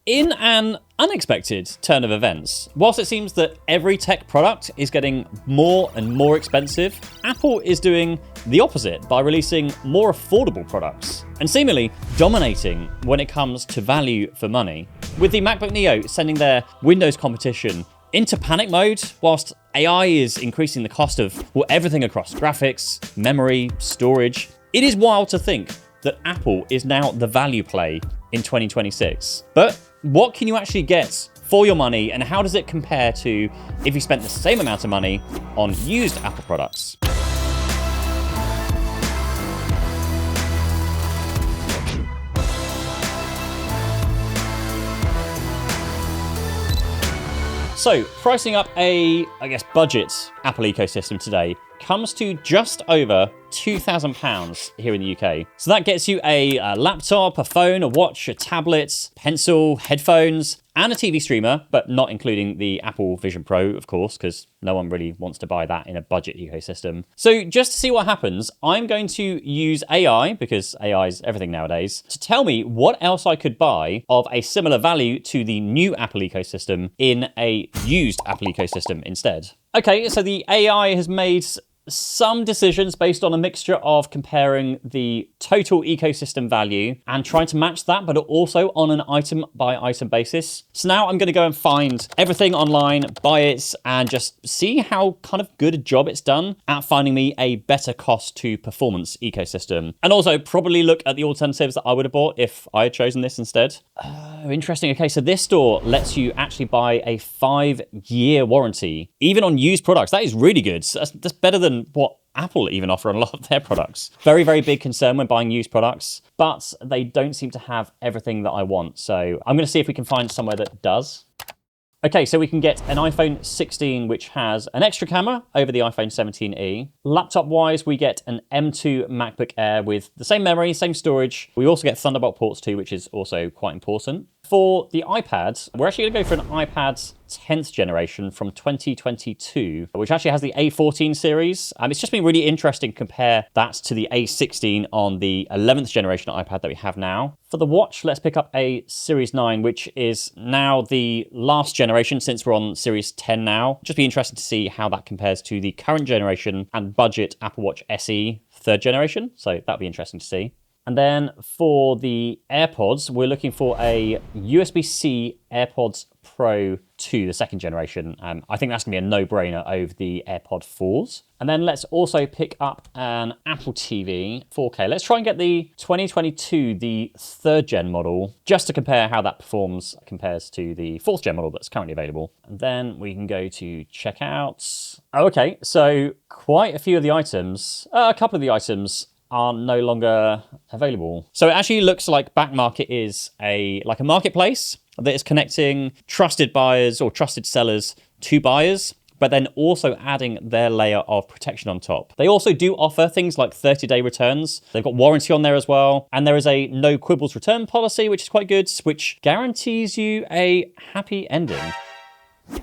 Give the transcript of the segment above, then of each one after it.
In an unexpected turn of events, whilst it seems that every tech product is getting more and more expensive, Apple is doing the opposite by releasing more affordable products and seemingly dominating when it comes to value for money. With the MacBook Neo sending their Windows competition into panic mode, whilst AI is increasing the cost of everything across graphics, memory, storage, it is wild to think that Apple is now the value play in 2026. But what can you actually get for your money, and how does it compare to if you spent the same amount of money on used Apple products? So, pricing up a, budget Apple ecosystem today comes to just over £2,000 here in the UK. So that gets you a laptop, a phone, a watch, a tablet, pencil, headphones, and a TV streamer, but not including the Apple Vision Pro, of course, because no one really wants to buy that in a budget ecosystem. So just to see what happens, I'm going to use AI, because AI is everything nowadays, to tell me what else I could buy of a similar value to the new Apple ecosystem in a used Apple ecosystem instead. Okay, so the AI has made some decisions based on a mixture of comparing the total ecosystem value and trying to match that, but also on an item by item basis. So now I'm going to go and find everything online, buy it, and just see how kind of good a job it's done at finding me a better cost to performance ecosystem. And also probably look at the alternatives that I would have bought if I had chosen this instead. Oh, interesting. Okay, so this store lets you actually buy a 5-year warranty, even on used products. That is really good. That's better than what Apple even offer on a lot of their products. Very, very big concern when buying used products, but they don't seem to have everything that I want. So I'm going to see if we can find somewhere that does. Okay, so we can get an iPhone 16, which has an extra camera over the iPhone 17e. Laptop-wise, we get an M2 MacBook Air with the same memory, same storage. We also get Thunderbolt ports too, which is also quite important. For the iPad, we're actually going to go for an iPad 10th generation from 2022, which actually has the A14 series. It's just been really interesting to compare that to the A16 on the 11th generation iPad that we have now. For the watch, let's pick up a Series 9, which is now the last generation since we're on Series 10 now. Just be interesting to see how that compares to the current generation and budget Apple Watch SE 3rd generation. So that'll be interesting to see. And then for the AirPods, we're looking for a USB-C AirPods Pro 2, the 2nd generation. I think that's going to be a no-brainer over the AirPod 4s. And then let's also pick up an Apple TV 4K. Let's try and get the 2022, the 3rd gen model, just to compare how that compares to the 4th gen model that's currently available. And then we can go to checkout. Okay, so quite a few of the items, a couple of the items are no longer available. So it actually looks like Backmarket is like a marketplace that is connecting trusted buyers or trusted sellers to buyers, but then also adding their layer of protection on top. They also do offer things like 30-day returns. They've got warranty on there as well. And there is a no quibbles return policy, which is quite good, which guarantees you a happy ending.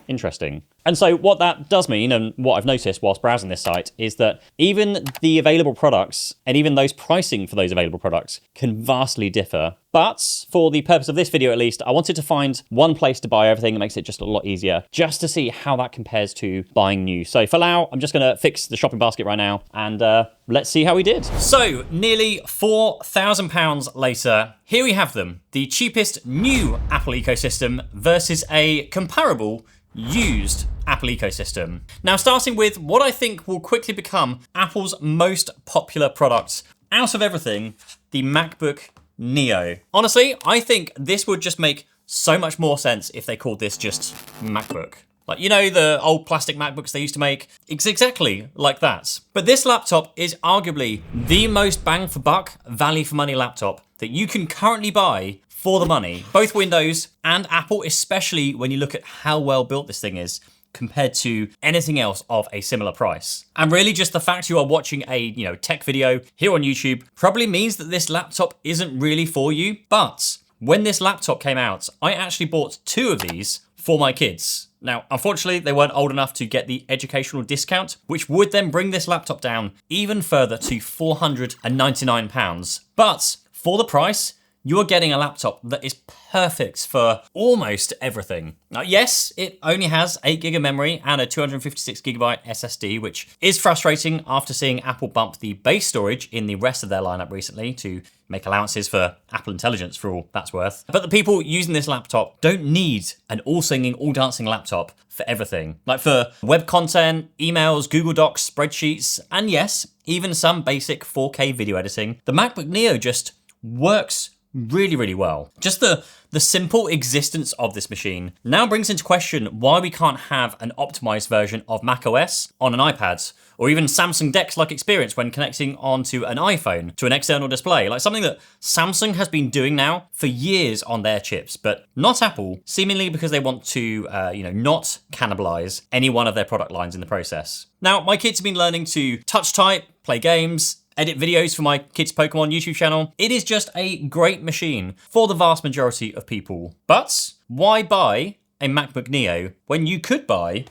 Interesting. And so what that does mean, and what I've noticed whilst browsing this site, is that even the available products and even those pricing for those available products can vastly differ. But for the purpose of this video, at least, I wanted to find one place to buy everything that makes it just a lot easier, just to see how that compares to buying new. So for now, I'm just going to fix the shopping basket right now, and let's see how we did. So nearly £4,000 later, here we have them. The cheapest new Apple ecosystem versus a comparable used Apple ecosystem. Now, starting with what I think will quickly become Apple's most popular product out of everything, the MacBook Neo. Honestly, I think this would just make so much more sense if they called this just MacBook. Like, you know, the old plastic MacBooks they used to make? It's exactly like that. But this laptop is arguably the most bang for buck, value for money laptop that you can currently buy for the money. Both Windows and Apple, especially when you look at how well built this thing is compared to anything else of a similar price. And really just the fact you are watching a, tech video here on YouTube probably means that this laptop isn't really for you. But when this laptop came out, I actually bought 2 of these for my kids. Now, unfortunately, they weren't old enough to get the educational discount, which would then bring this laptop down even further to £499. But for the price, you are getting a laptop that is perfect for almost everything. Now, yes, it only has 8 gig of memory and a 256 gigabyte SSD, which is frustrating after seeing Apple bump the base storage in the rest of their lineup recently to make allowances for Apple Intelligence for all that's worth. But the people using this laptop don't need an all-singing, all-dancing laptop for everything. Like for web content, emails, Google Docs, spreadsheets, and yes, even some basic 4K video editing, the MacBook Neo just works really, really well. Just the simple existence of this machine now brings into question why we can't have an optimized version of macOS on an iPad, or even Samsung DeX-like experience when connecting onto an iPhone to an external display, like something that Samsung has been doing now for years on their chips, but not Apple, seemingly because they want to, not cannibalize any one of their product lines in the process. Now, my kids have been learning to touch type, play games, edit videos for my kids' Pokemon YouTube channel. It is just a great machine for the vast majority of people. But why buy a MacBook Neo when you could buy...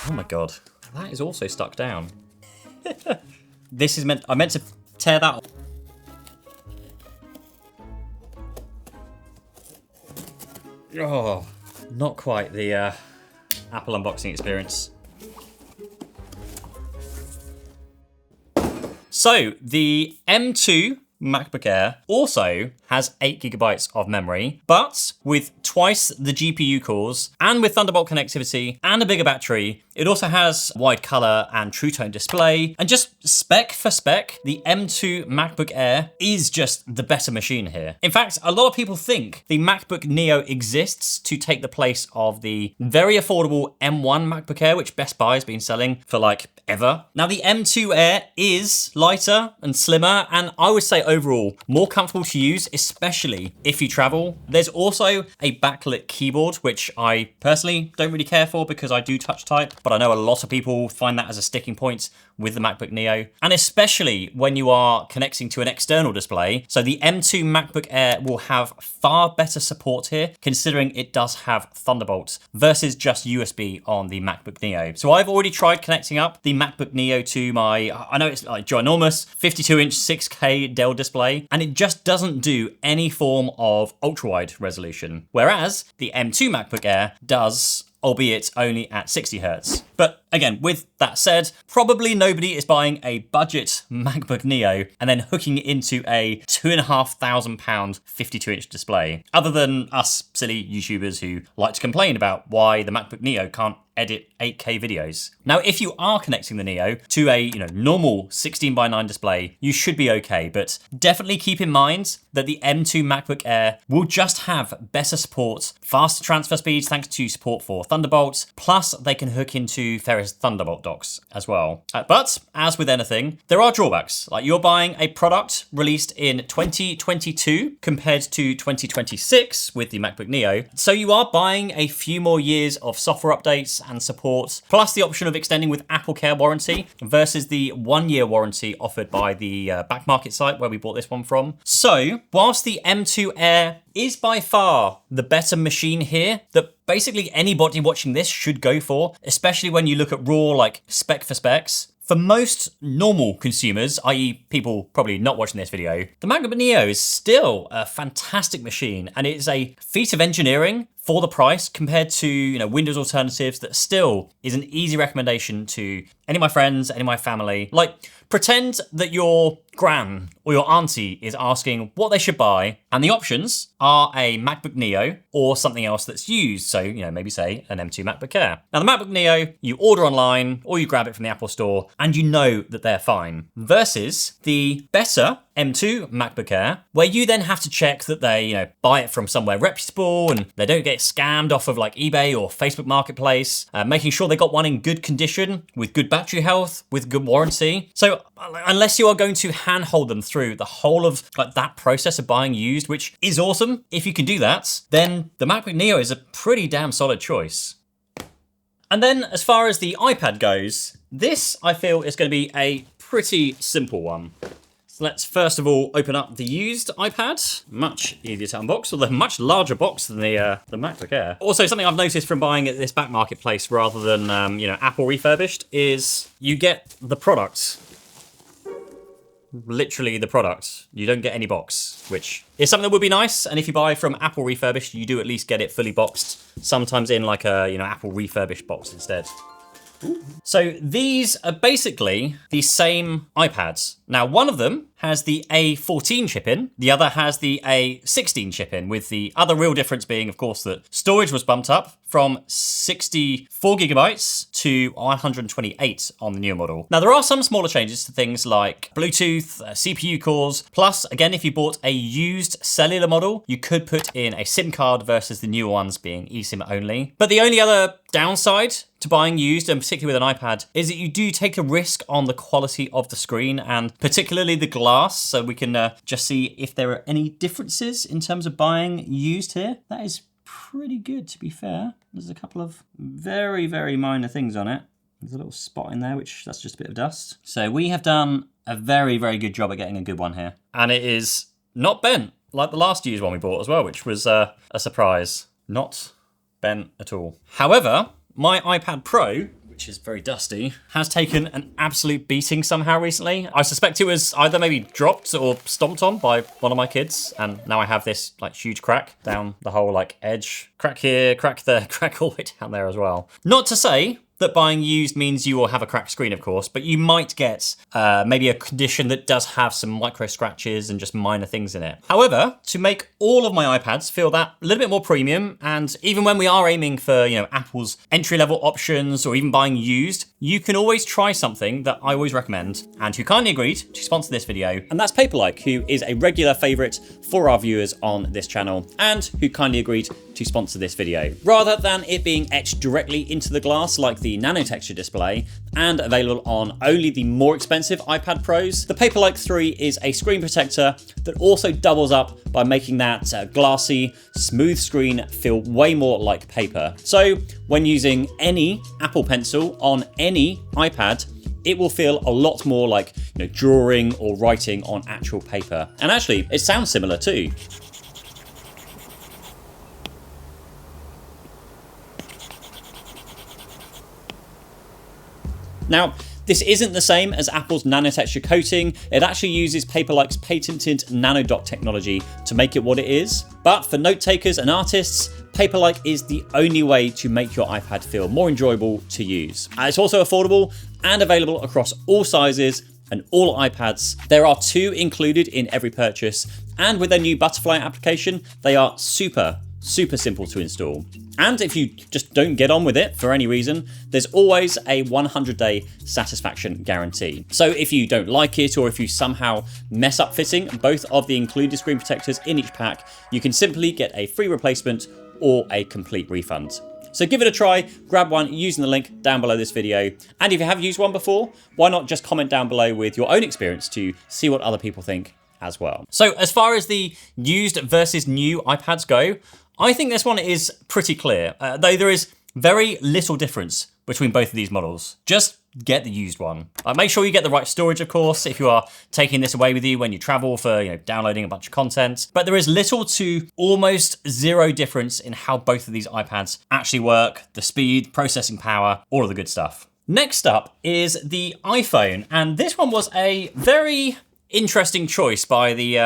Oh my God, that is also stuck down. I meant to tear that off. Oh, not quite the Apple unboxing experience. So the M2 MacBook Air also has 8 gigabytes of memory, but with twice the GPU cores and with Thunderbolt connectivity and a bigger battery, it also has wide color and True Tone display. And just spec for spec, the M2 MacBook Air is just the better machine here. In fact, a lot of people think the MacBook Neo exists to take the place of the very affordable M1 MacBook Air, which Best Buy has been selling for like ever. Now the M2 Air is lighter and slimmer, and I would say overall more comfortable to use, especially if you travel. There's also a backlit keyboard, which I personally don't really care for because I do touch type, but I know a lot of people find that as a sticking point with the MacBook Neo, and especially when you are connecting to an external display. So the M2 MacBook Air will have far better support here, considering it does have Thunderbolt versus just USB on the MacBook Neo. So I've already tried connecting up the MacBook Neo to my, I know it's like ginormous 52-inch 6K Dell display, and it just doesn't do any form of ultra-wide resolution, whereas the M2 MacBook Air does, albeit only at 60 Hertz. But again, with that said, probably nobody is buying a budget MacBook Neo and then hooking it into a £2,500 52-inch display, other than us silly YouTubers who like to complain about why the MacBook Neo can't edit 8K videos. Now, if you are connecting the Neo to a normal 16:9 display, you should be okay, but definitely keep in mind that the M2 MacBook Air will just have better support, faster transfer speeds thanks to support for Thunderbolt, plus they can hook into various Thunderbolt docks as well. But as with anything, there are drawbacks. Like you're buying a product released in 2022 compared to 2026 with the MacBook Neo, so you are buying a few more years of software updates and support, plus the option of extending with Apple Care warranty versus the 1-year warranty offered by the back market site where we bought this one from. So whilst the M2 Air is by far the better machine here that basically anybody watching this should go for, especially when you look at raw like spec for specs, for most normal consumers, i.e. people probably not watching this video, the MacBook Neo is still a fantastic machine, and it is a feat of engineering for the price compared to Windows alternatives that still is an easy recommendation to any of my friends, any of my family. Like, pretend that your gran or your auntie is asking what they should buy, and the options are a MacBook Neo or something else that's used. So, maybe say an M2 MacBook Air. Now the MacBook Neo, you order online or you grab it from the Apple Store and you know that they're fine. Versus the better M2 MacBook Air, where you then have to check that they, buy it from somewhere reputable and they don't get scammed off of like eBay or Facebook Marketplace, making sure they got one in good condition with good battery health, with good warranty. So unless you are going to handhold them through the whole of like that process of buying used, which is awesome, if you can do that, then the MacBook Neo is a pretty damn solid choice. And then as far as the iPad goes, this I feel is going to be a pretty simple one. Let's first of all open up the used iPad. Much easier to unbox, with a much larger box than the MacBook Air. Also, something I've noticed from buying at this back marketplace rather than Apple refurbished is you get the product literally the product. You don't get any box, which is something that would be nice. And if you buy from Apple refurbished, you do at least get it fully boxed, sometimes in like a, Apple refurbished box instead. So these are basically the same iPads. Now, one of them has the A14 chip in, the other has the A16 chip in, with the other real difference being, of course, that storage was bumped up from 64 gigabytes to 128 on the newer model. Now, there are some smaller changes to things like Bluetooth, CPU cores, plus, again, if you bought a used cellular model, you could put in a SIM card versus the newer ones being eSIM only. But the only other downside to buying used, and particularly with an iPad, is that you do take a risk on the quality of the screen and particularly the glass. So we can just see if there are any differences in terms of buying used here. That is pretty good, to be fair. There's a couple of very, very minor things on it. There's a little spot in there, which that's just a bit of dust. So we have done a very, very good job at getting a good one here. And it is not bent like the last used one we bought as well, which was a surprise. Not bent at all. However, my iPad Pro, which is very dusty, has taken an absolute beating somehow recently. I suspect it was either maybe dropped or stomped on by one of my kids, and now I have this like huge crack down the whole like edge. Crack here, crack there, crack all the way down there as well. Not to say that buying used means you will have a cracked screen, of course, but you might get maybe a condition that does have some micro scratches and just minor things in it. However, to make all of my iPads feel that a little bit more premium, and even when we are aiming for, Apple's entry-level options or even buying used, you can always try something that I always recommend and who kindly agreed to sponsor this video. And that's Paperlike, who is a regular favorite for our viewers on this channel and who kindly agreed to sponsor this video. Rather than it being etched directly into the glass like the nano texture display and available on only the more expensive iPad Pros, the Paperlike 3 is a screen protector that also doubles up by making that glassy, smooth screen feel way more like paper. So when using any Apple Pencil on any iPad, it will feel a lot more like drawing or writing on actual paper. And actually, it sounds similar too. Now, this isn't the same as Apple's nanotexture coating. It actually uses Paperlike's patented nanodot technology to make it what it is. But for note takers and artists, Paperlike is the only way to make your iPad feel more enjoyable to use. It's also affordable and available across all sizes and all iPads. There are 2 included in every purchase, and with their new Butterfly application, they are super simple to install. And if you just don't get on with it for any reason, there's always a 100-day satisfaction guarantee. So if you don't like it, or if you somehow mess up fitting both of the included screen protectors in each pack, you can simply get a free replacement or a complete refund. So give it a try, grab one using the link down below this video. And if you have used one before, why not just comment down below with your own experience to see what other people think as well. So as far as the used versus new iPads go, I think this one is pretty clear, though there is very little difference between both of these models. Just get the used one. Make sure you get the right storage, of course, if you are taking this away with you when you travel for downloading a bunch of content. But there is little to almost zero difference in how both of these iPads actually work, the speed, processing power, all of the good stuff. Next up is the iPhone, and this one was a very interesting choice by the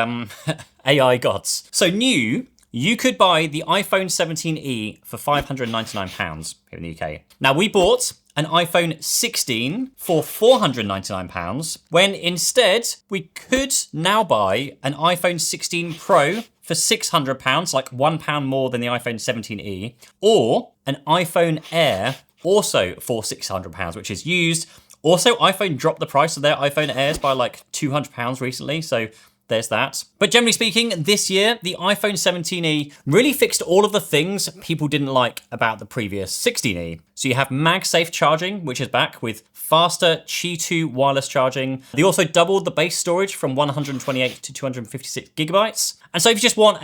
AI gods. So new, you could buy the iPhone 17e for £599 here in the UK. Now, we bought an iPhone 16 for £499, when instead we could now buy an iPhone 16 Pro for £600, like £1 more than the iPhone 17e, or an iPhone Air also for £600, which is used. Also, iPhone dropped the price of their iPhone Airs by like £200 recently, so there's that. But generally speaking, this year, the iPhone 17e really fixed all of the things people didn't like about the previous 16e. So you have MagSafe charging, which is back with faster Qi 2 wireless charging. They also doubled the base storage from 128 to 256 gigabytes. And so if you just want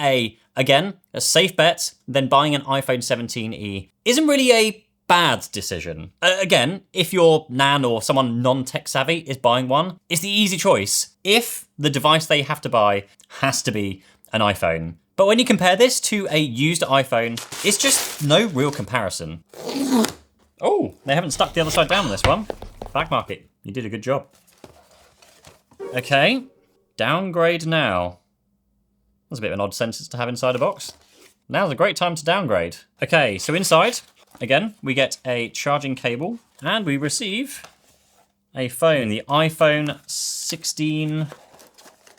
again, a safe bet, then buying an iPhone 17e isn't really a bad decision. Again, if your nan or someone non-tech savvy is buying one, it's the easy choice if the device they have to buy has to be an iPhone. But when you compare this to a used iPhone, it's just no real comparison. Oh, they haven't stuck the other side down on this one. Back market, you did a good job. Okay, downgrade now. That's a bit of an odd sentence to have inside a box. Now's a great time to downgrade. Okay, so inside, again, we get a charging cable and we receive a phone, the iPhone 16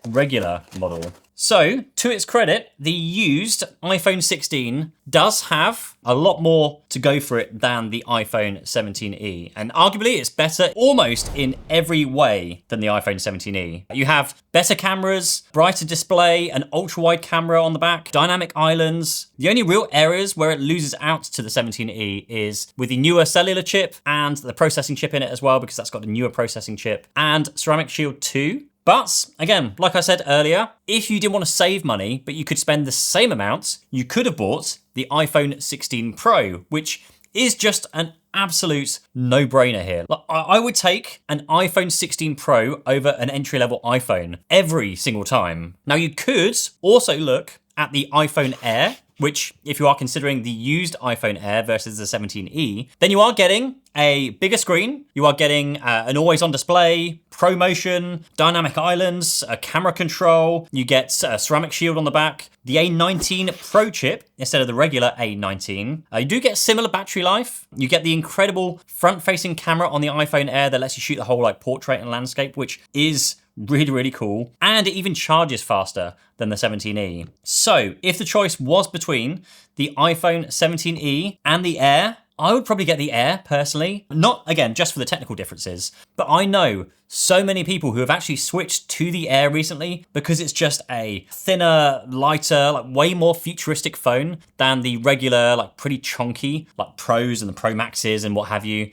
regular model. So, to its credit, the used iPhone 16 does have a lot more to go for it than the iPhone 17e. And arguably, it's better almost in every way than the iPhone 17e. You have better cameras, brighter display, an ultra-wide camera on the back, dynamic islands. The only real areas where it loses out to the 17e is with the newer cellular chip and the processing chip in it as well, because that's got the newer processing chip, and Ceramic Shield 2. But again, like I said earlier, if you didn't want to save money, but you could spend the same amount, you could have bought the iPhone 16 Pro, which is just an absolute no-brainer here. I would take an iPhone 16 Pro over an entry-level iPhone every single time. Now you could also look at the iPhone Air, which if you are considering the used iPhone Air versus the 17e, then you are getting a bigger screen, you are getting an always-on display, ProMotion, dynamic islands, a camera control, you get a ceramic shield on the back, the A19 Pro chip instead of the regular A19. You do get similar battery life, you get the incredible front-facing camera on the iPhone Air that lets you shoot the whole like portrait and landscape, which is really, really cool. And it even charges faster than the 17e. So if the choice was between the iPhone 17e and the Air, I would probably get the Air personally. Not, again, just for the technical differences, but I know so many people who have actually switched to the Air recently because it's just a thinner, lighter, like way more futuristic phone than the regular, like pretty chunky, like Pros and the Pro Maxes and what have you.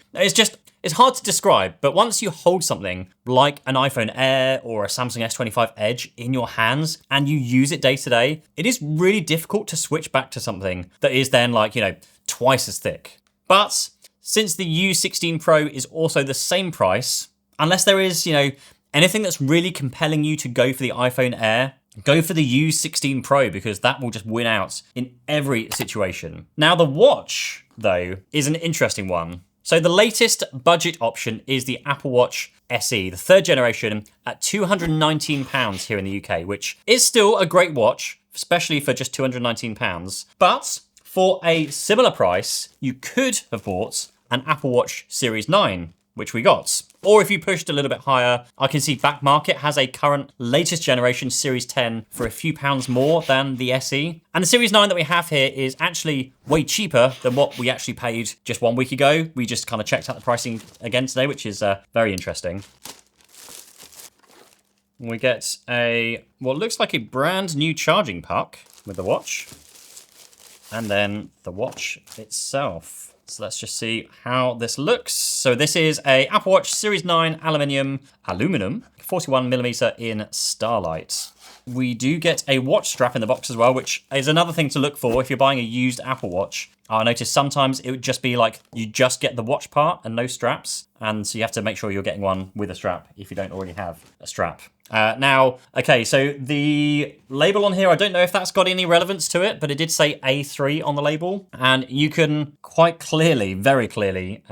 It's hard to describe, but once you hold something like an iPhone Air or a Samsung S25 Edge in your hands and you use it day to day, it is really difficult to switch back to something that is then like, twice as thick. But since the U16 Pro is also the same price, unless there is, anything that's really compelling you to go for the iPhone Air, go for the U16 Pro because that will just win out in every situation. Now the watch, though, is an interesting one. So the latest budget option is the Apple Watch SE, the third generation, at £219 here in the UK, which is still a great watch, especially for just £219. But for a similar price, you could have bought an Apple Watch Series 9, which we got. Or if you pushed a little bit higher, I can see Back Market has a current latest generation Series 10 for a few pounds more than the SE. And the Series 9 that we have here is actually way cheaper than what we actually paid just 1 week ago. We just kind of checked out the pricing again today, which is very interesting. We get what looks like a brand new charging puck with the watch. And then the watch itself. So let's just see how this looks. So this is a Apple Watch Series 9 aluminum, 41mm in Starlight. We do get a watch strap in the box as well, which is another thing to look for if you're buying a used Apple Watch. I noticed sometimes it would just be like, you just get the watch part and no straps. And so you have to make sure you're getting one with a strap if you don't already have a strap. So the label on here, I don't know if that's got any relevance to it, but it did say A3 on the label. And you can quite clearly, very clearly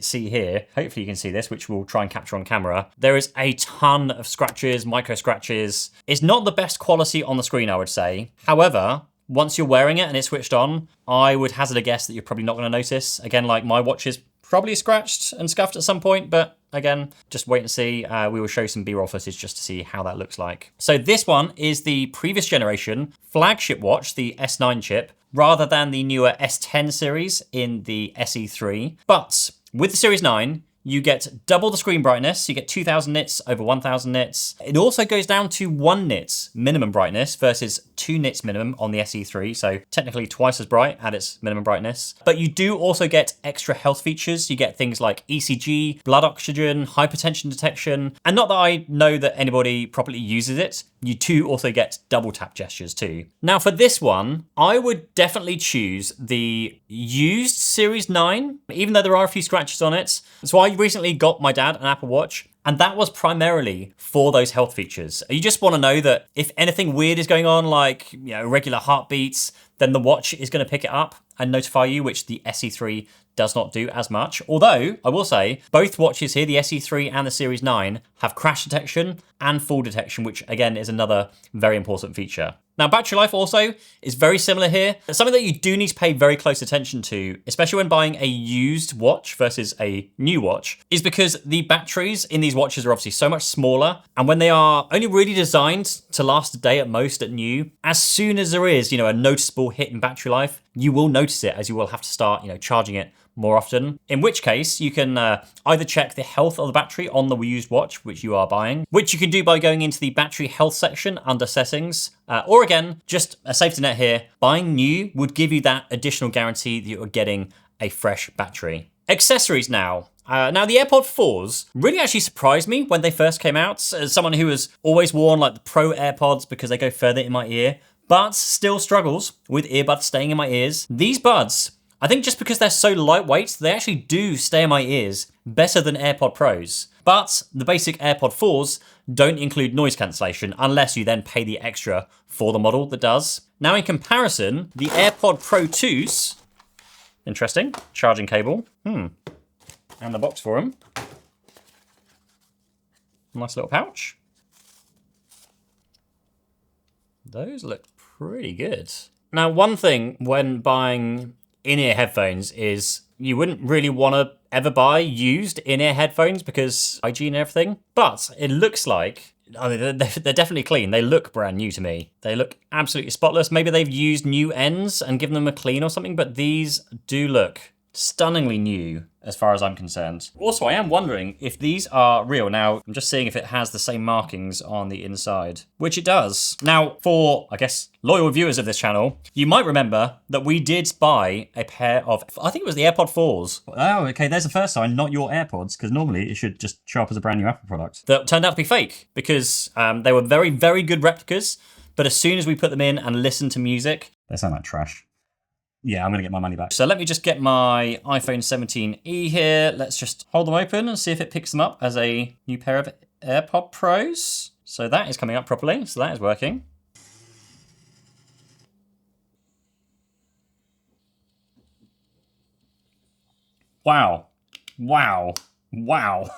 see here, hopefully you can see this, which we'll try and capture on camera. There is a ton of scratches, micro scratches. It's not the best quality on the screen, I would say. However, once you're wearing it and it's switched on, I would hazard a guess that you're probably not going to notice. Again, like my watch is probably scratched and scuffed at some point, but again, just wait and see. We will show some B-roll footage just to see how that looks like. So this one is the previous generation flagship watch, the S9 chip, rather than the newer S10 series in the SE3. But with the Series 9, you get double the screen brightness. You get 2000 nits over 1000 nits. It also goes down to 1 nit minimum brightness versus 2 nits minimum on the SE3. So technically twice as bright at its minimum brightness. But you do also get extra health features. You get things like ECG, blood oxygen, hypertension detection. And not that I know that anybody properly uses it, you do also get double tap gestures too. Now for this one, I would definitely choose the used Series 9, even though there are a few scratches on it. So I recently got my dad an Apple Watch, and that was primarily for those health features. You just want to know that if anything weird is going on, like irregular heartbeats, then the watch is going to pick it up. and notify you, which the SE3 does not do as much. Although, I will say, both watches here, the SE3 and the Series 9, have crash detection and fall detection, which again is another very important feature. Now, battery life also is very similar here. Something that you do need to pay very close attention to, especially when buying a used watch versus a new watch, is because the batteries in these watches are obviously so much smaller. And when they are only really designed to last a day at most at new, as soon as there is, a noticeable hit in battery life, you will notice it as you will have to start, charging it more often. In which case, you can either check the health of the battery on the used watch, which you are buying, which you can do by going into the battery health section under settings. Or again, just a safety net here, buying new would give you that additional guarantee that you're getting a fresh battery. Accessories now. Now, the AirPod 4s really actually surprised me when they first came out. As someone who has always worn like the Pro AirPods because they go further in my ear, but still struggles with earbuds staying in my ears. These buds, I think just because they're so lightweight, they actually do stay in my ears better than AirPod Pros. But the basic AirPod 4s don't include noise cancellation unless you then pay the extra for the model that does. Now, in comparison, the AirPod Pro 2s, interesting, charging cable, and the box for them. Nice little pouch. Those look pretty good. Now, one thing when buying in-ear headphones is you wouldn't really want to ever buy used in-ear headphones because hygiene and everything, but it looks like, they're definitely clean. They look brand new to me. They look absolutely spotless. Maybe they've used new ends and given them a clean or something, but these do look stunningly new as far as I'm concerned. Also, I am wondering if these are real. Now, I'm just seeing if it has the same markings on the inside, which it does. Now, for, I guess, loyal viewers of this channel, you might remember that we did buy a pair of, I think it was the AirPod 4s. Oh, okay, there's the first sign, not your AirPods, because normally it should just show up as a brand new Apple product. That turned out to be fake, because they were very, very good replicas, but as soon as we put them in and listened to music, they sound like trash. Yeah, I'm gonna get my money back. So let me just get my iPhone 17e here. Let's just hold them open and see if it picks them up as a new pair of AirPod Pros. So that is coming up properly, so that is working. Wow, wow, wow.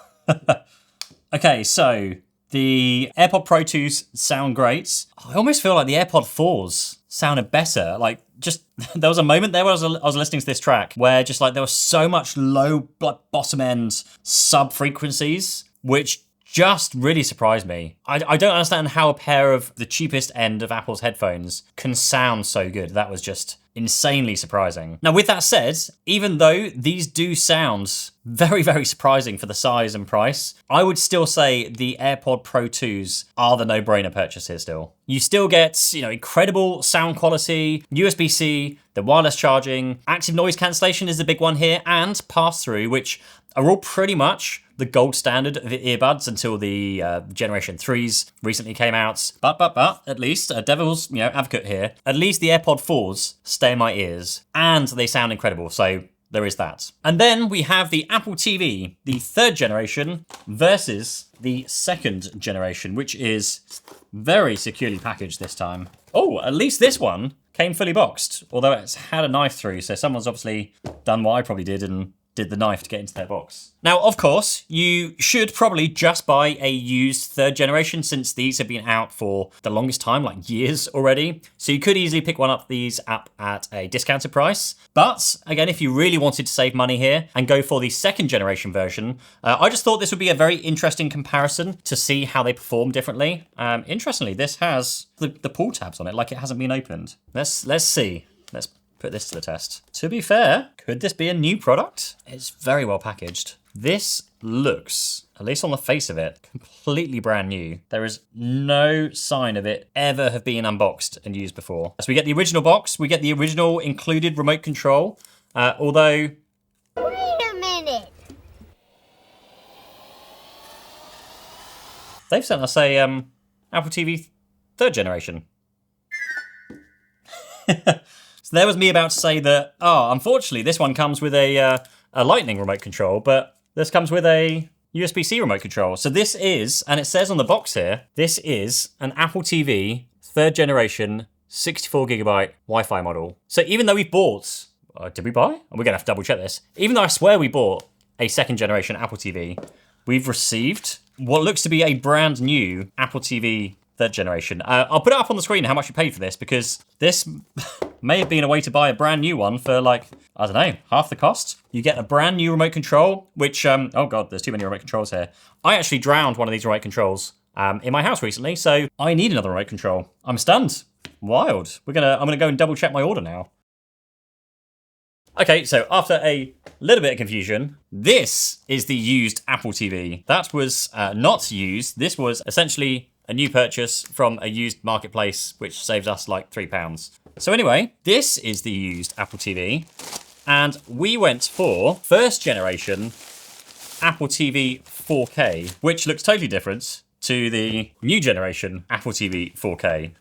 Okay, so the AirPod Pro 2s sound great. I almost feel like the AirPod 4s sounded better. Like, just, there was a moment there where I was listening to this track where just like there was so much low, like bottom end sub frequencies, which just really surprised me. I don't understand how a pair of the cheapest end of Apple's headphones can sound so good. That was just insanely surprising. Now, with that said, even though these do sound very, very surprising for the size and price, I would still say the AirPod Pro 2s are the no-brainer purchase here still. You still get, incredible sound quality, USB-C, the wireless charging, active noise cancellation is the big one here, and pass-through, which are all pretty much the gold standard of earbuds until the Generation 3s recently came out. But, at least, a devil's advocate here, at least the AirPod 4s stay in my ears, and they sound incredible, so there is that. And then we have the Apple TV, the 3rd generation versus the 2nd generation, which is very securely packaged this time. Oh, at least this one came fully boxed, although it's had a knife through, so someone's obviously done what I probably did and did the knife to get into their box. Now, of course, you should probably just buy a used 3rd generation since these have been out for the longest time, like years already. So you could easily pick one up these up at a discounted price. But again, if you really wanted to save money here and go for the 2nd generation version, I just thought this would be a very interesting comparison to see how they perform differently. Interestingly, this has the pull tabs on it, like it hasn't been opened. Let's see. Let's put this to the test. To be fair, could this be a new product? It's very well packaged. This looks, at least on the face of it, completely brand new. There is no sign of it ever have been unboxed and used before. So we get the original box, we get the original included remote control, although... Wait a minute! They've sent us a Apple TV 3rd generation. So there was me about to say that, unfortunately, this one comes with a Lightning remote control, but this comes with a USB-C remote control. So this is, and it says on the box here, this is an Apple TV 3rd generation 64GB Wi-Fi model. So even though we've bought did we buy? We're going to have to double check this. Even though I swear we bought a second generation Apple TV, we've received what looks to be a brand new Apple TV third generation. I'll put it up on the screen how much you paid for this, because this may have been a way to buy a brand new one for like, I don't know, half the cost. You get a brand new remote control, which, oh God, there's too many remote controls here. I actually drowned one of these remote controls in my house recently, so I need another remote control. I'm stunned. Wild. I'm gonna go and double check my order now. Okay, so after a little bit of confusion, this is the used Apple TV. That was not used. This was essentially a new purchase from a used marketplace, which saves us like £3. So anyway, this is the used Apple TV. And we went for first generation Apple TV 4K, which looks totally different to the new generation Apple TV 4K.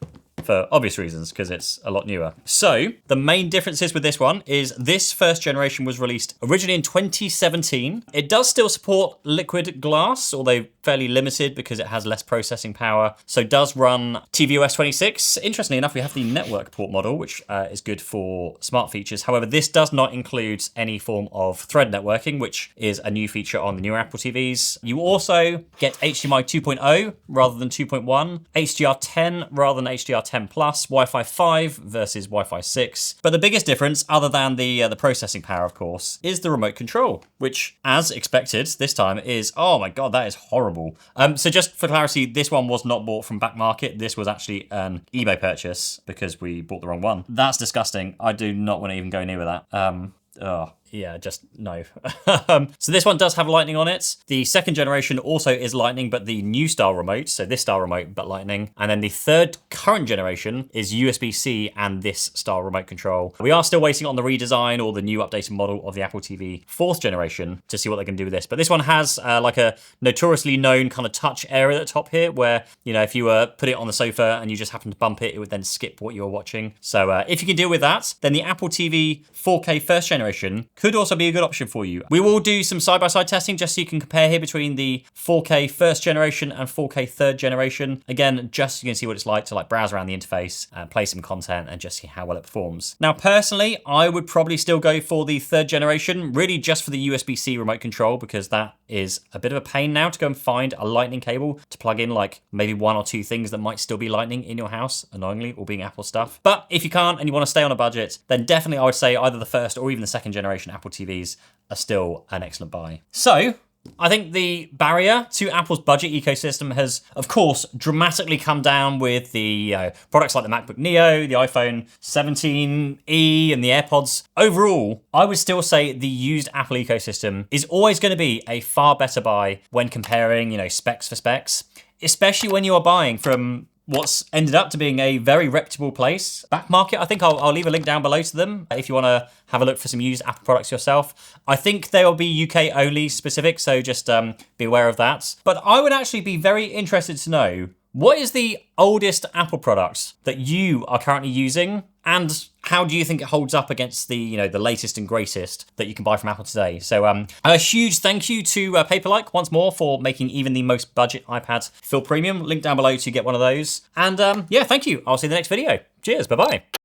For obvious reasons, because it's a lot newer. So the main differences with this one is this first generation was released originally in 2017. It does still support liquid glass, although fairly limited because it has less processing power. So does run tvOS 26. Interestingly enough, we have the network port model, which is good for smart features. However, this does not include any form of thread networking, which is a new feature on the newer Apple TVs. You also get HDMI 2.0 rather than 2.1, HDR10 rather than HDR10 Plus, Wi-Fi 5 versus Wi-Fi 6. But the biggest difference, other than the processing power, of course, is the remote control, which, as expected, this time is, oh my God, that is horrible. So just for clarity, this one was not bought from back market. This was actually an eBay purchase because we bought the wrong one. That's disgusting. I do not want to even go near with that. Yeah, just no. So this one does have lightning on it. The second generation also is lightning, but the new style remote, so this style remote, but lightning. And then the third current generation is USB-C and this style remote control. We are still waiting on the redesign or the new updated model of the Apple TV fourth generation to see what they can do with this. But this one has like a notoriously known kind of touch area at the top here where, you know, if you put it on the sofa and you just happen to bump it, it would then skip what you're watching. So if you can deal with that, then the Apple TV 4K first generation could also be a good option for you. We will do some side-by-side testing just so you can compare here between the 4K first generation and 4K third generation. Again, just so you can see what it's like to like browse around the interface, play some content and just see how well it performs. Now, personally, I would probably still go for the third generation, really just for the USB-C remote control, because that is a bit of a pain now to go and find a lightning cable to plug in like maybe one or two things that might still be lightning in your house, annoyingly, all being Apple stuff. But if you can't and you want to stay on a budget, then definitely I would say either the first or even the second generation Apple TVs are still an excellent buy. So I think the barrier to Apple's budget ecosystem has, of course, dramatically come down with the products like the MacBook Neo, the iPhone 17e, and the AirPods. Overall, I would still say the used Apple ecosystem is always going to be a far better buy when comparing, you know, specs for specs, especially when you are buying from what's ended up to being a very reputable place. Back market, I think I'll leave a link down below to them if you want to have a look for some used Apple products yourself. I think they will be UK only specific, so just be aware of that. But I would actually be very interested to know, what is the oldest Apple product that you are currently using? And how do you think it holds up against the, you know, the latest and greatest that you can buy from Apple today? So a huge thank you to Paperlike once more for making even the most budget iPad feel premium. Link down below to get one of those. And yeah, thank you. I'll see you in the next video. Cheers. Bye-bye.